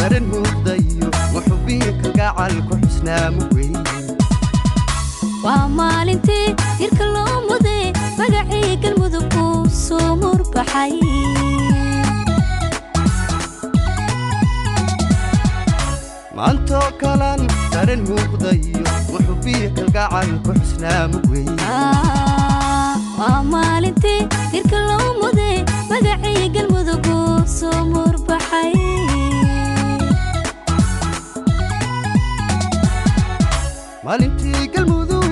dareen muuqdayo muxubiinka gacalku xusnaa muweyn waa maalintii tirka loo muday magacii galmudug ku soo murbaxay maanto kalan dareen muuqdayo muxubiinka gacalku xusnaa muweyn waa maalintii tirka loo muday magacii galmudug ku soo murbaxay maalintii galmudug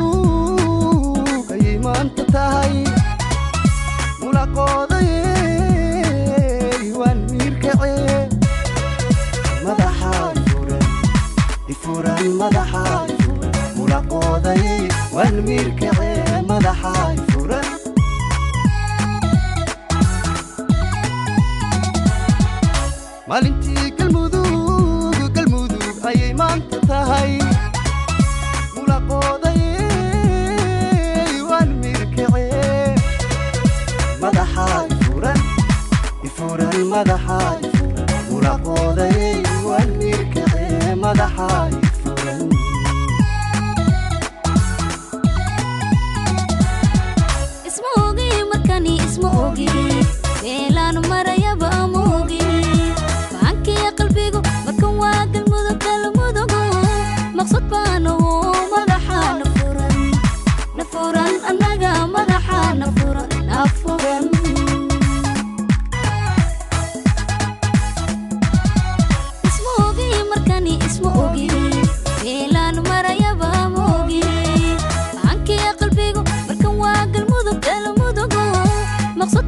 ayay maanta tahay mulaqooday waan miirkacee madaxaa ifuran madaxaa mulaqooday waan miirkacee madaxaa ifuran maalintii galmudug ayay maanta tahay مدحاي مراقودي والميركعي مدحاي فرن اسموغي مركاني اسموغي فيلان مريا بأموغي معاك يا قلبيغو مركان واقل مدك المدقو مقصود بانو مدحا نفرن نفرن أناقا مدحا نفرن نفرن اسموغي فيلان مريا باموغي عنك يا قلبيغو مركان واقل مدق المدقو مقصود